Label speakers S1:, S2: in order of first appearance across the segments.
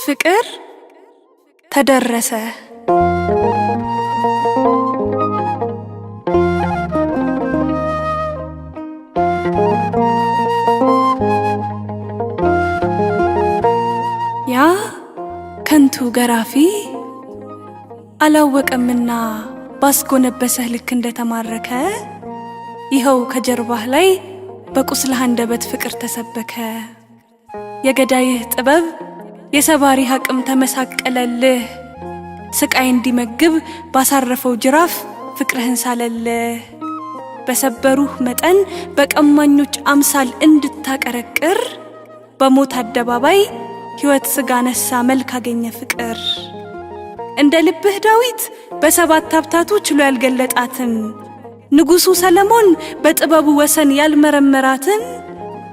S1: ፍቅር ተደረሰ። ያ ከንቱ ገራፊ አላወቀምና ባስጎነበሰህ ልክ እንደተማረከ ይኸው ከጀርባህ ላይ በቁስልህ አንደበት ፍቅር ተሰበከ። የገዳይህ ጥበብ የሰባሪህ አቅም ተመሳቀለልህ። ስቃይ እንዲመግብ ባሳረፈው ጅራፍ ፍቅርህን ሳለልህ። በሰበሩህ መጠን በቀማኞች አምሳል እንድታቀረቅር በሞት አደባባይ ሕይወት ሥጋ ነሳ መልክ አገኘ ፍቅር። እንደ ልብህ ዳዊት በሰባት ሀብታቱ ችሎ ያልገለጣትን ንጉሡ ሰለሞን በጥበቡ ወሰን ያልመረመራትን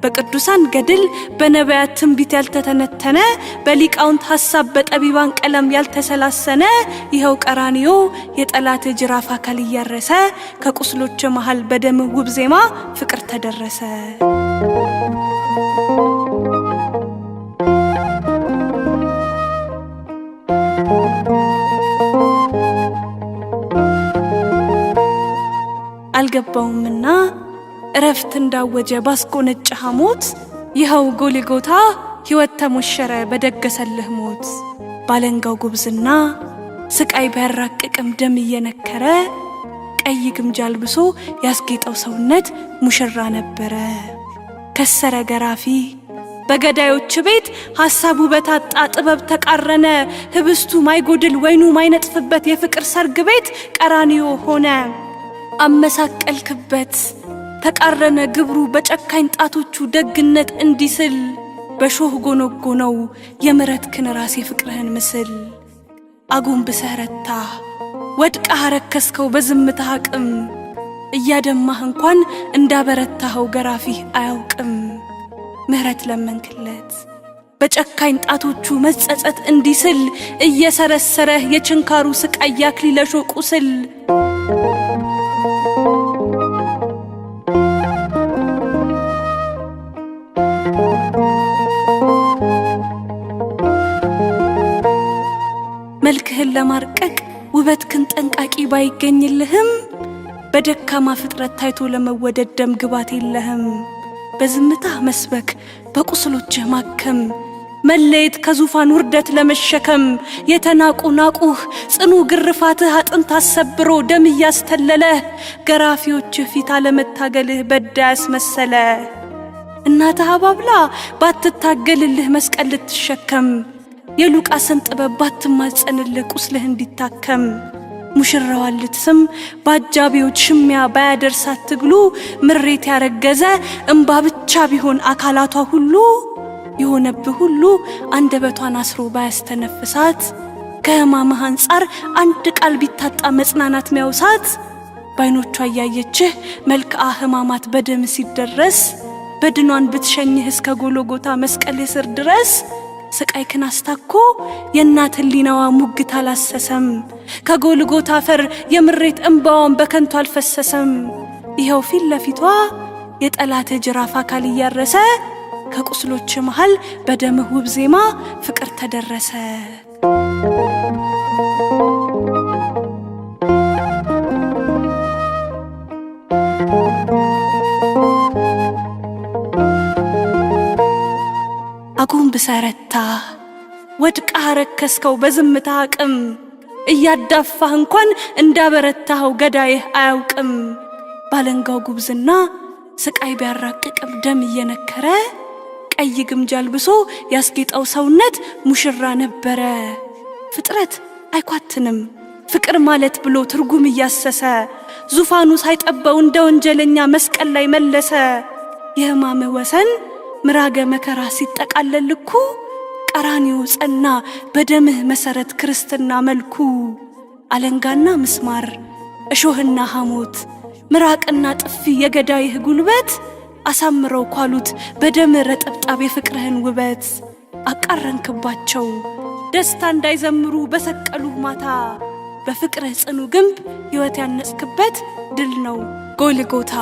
S1: በቅዱሳን ገድል በነቢያት ትንቢት ያልተተነተነ በሊቃውንት ሐሳብ በጠቢባን ቀለም ያልተሰላሰነ ይኸው ቀራንዮ የጠላት ጅራፍ አካል እያረሰ ከቁስሎች መሃል በደም ውብ ዜማ ፍቅር ተደረሰ። አልገባውምና እረፍት እንዳወጀ ባስቆነጨ ሐሞት ይኸው ጎልጎታ ሕይወት ተሞሸረ በደገሰልህ ሞት። ባለንጋው ጉብዝና ስቃይ ቢያራቅቅም ደም እየነከረ ቀይ ግምጃ አልብሶ ያስጌጠው ሰውነት ሙሽራ ነበረ። ከሰረ ገራፊ በገዳዮች ቤት ሐሳቡ በታጣ ጥበብ ተቃረነ። ህብስቱ ማይጎድል ወይኑ ማይነጥፍበት የፍቅር ሰርግ ቤት ቀራንዮ ሆነ። አመሳቀልክበት ተቃረነ ግብሩ በጨካኝ ጣቶቹ ደግነት እንዲስል በሾህ ጎነጎነው የምሕረትህን ራስ የፍቅርህን ምስል። አጎንብሰህ ረታ ወድቀህ አረከስከው በዝምታህ አቅም እያደማህ እንኳን እንዳበረታኸው ገራፊህ አያውቅም። ምሕረት ለመንክለት በጨካኝ ጣቶቹ መጸጸት እንዲስል እየሰረሰረህ የችንካሩ ስቃይ ያክሊለ ሾህ ቁስል። መልክህን ለማርቀቅ ውበትህን ጠንቃቂ ባይገኝልህም በደካማ ፍጥረት ታይቶ ለመወደድ ደም ግባት የለህም። በዝምታህ መስበክ በቁስሎችህ ማከም መለየት ከዙፋን ውርደት ለመሸከም የተናቁ ናቁህ ጽኑ ግርፋትህ አጥንት አሰብሮ ደም እያስተለለህ ገራፊዎችህ ፊት አለመታገልህ በዳ ያስመሰለ። እናትህ አባብላ ባትታገልልህ መስቀል ልትሸከም የሉቃስን ጥበብ ባትማጸንልህ ቁስልህ እንዲታከም። ሙሽራዋን ልትስም በአጃቢዎች ሽሚያ ባያደርሳት ትግሉ ምሬት ያረገዘ እምባ ብቻ ቢሆን አካላቷ ሁሉ የሆነብህ ሁሉ አንደበቷን አስሮ ባያስተነፍሳት ከሕማምህ አንጻር አንድ ቃል ቢታጣ መጽናናት ሚያውሳት ባይኖቿ እያየችህ መልክዓ ሕማማት በደም ሲደረስ በድኗን ብትሸኝህ እስከ ጎልጎታ መስቀል ስር ድረስ ስቃይህን አስታኮ የእናት ሕሊናዋ ሙግት አላሰሰም። ከጎልጎታ አፈር የምሬት እምባዋን በከንቱ አልፈሰሰም። ይኸው ፊት ለፊቷ የጠላት ጅራፍ አካል እያረሰ ከቁስሎች መሃል በደምህ ውብ ዜማ ፍቅር ተደረሰ። አጎንብሰህ ረታ ወድቀህ አረከስከው በዝምታህ አቅም እያዳፋህ እንኳን እንዳበረታኸው ገዳይህ አያውቅም። ባለንጋው ጉብዝና ስቃይ ቢያራቅቅም ደም እየነከረ ቀይ ግምጃ አልብሶ ያስጌጠው ሰውነት ሙሽራ ነበረ። ፍጥረት አይኳትንም ፍቅር ማለት ብሎ ትርጉም እያሰሰ ዙፋኑ ሳይጠበው እንደ ወንጀለኛ መስቀል ላይ መለሰ። የሕማምህ ወሰን ምራገ መከራ ሲጠቃለል ልኩ ቀራንዮ ጸና በደምህ መሰረት ክርስትና መልኩ። አለንጋና ምስማር እሾህና ሐሞት ምራቅና ጥፊ የገዳይህ ጉልበት አሳምረው ኳሉት በደምህ ረጠብጣብ የፍቅርህን ውበት። አቃረንክባቸው ደስታ እንዳይዘምሩ በሰቀሉህ ማታ በፍቅርህ ጽኑ ግንብ ሕይወት ያነጽክበት ድል ነው ጎልጎታ።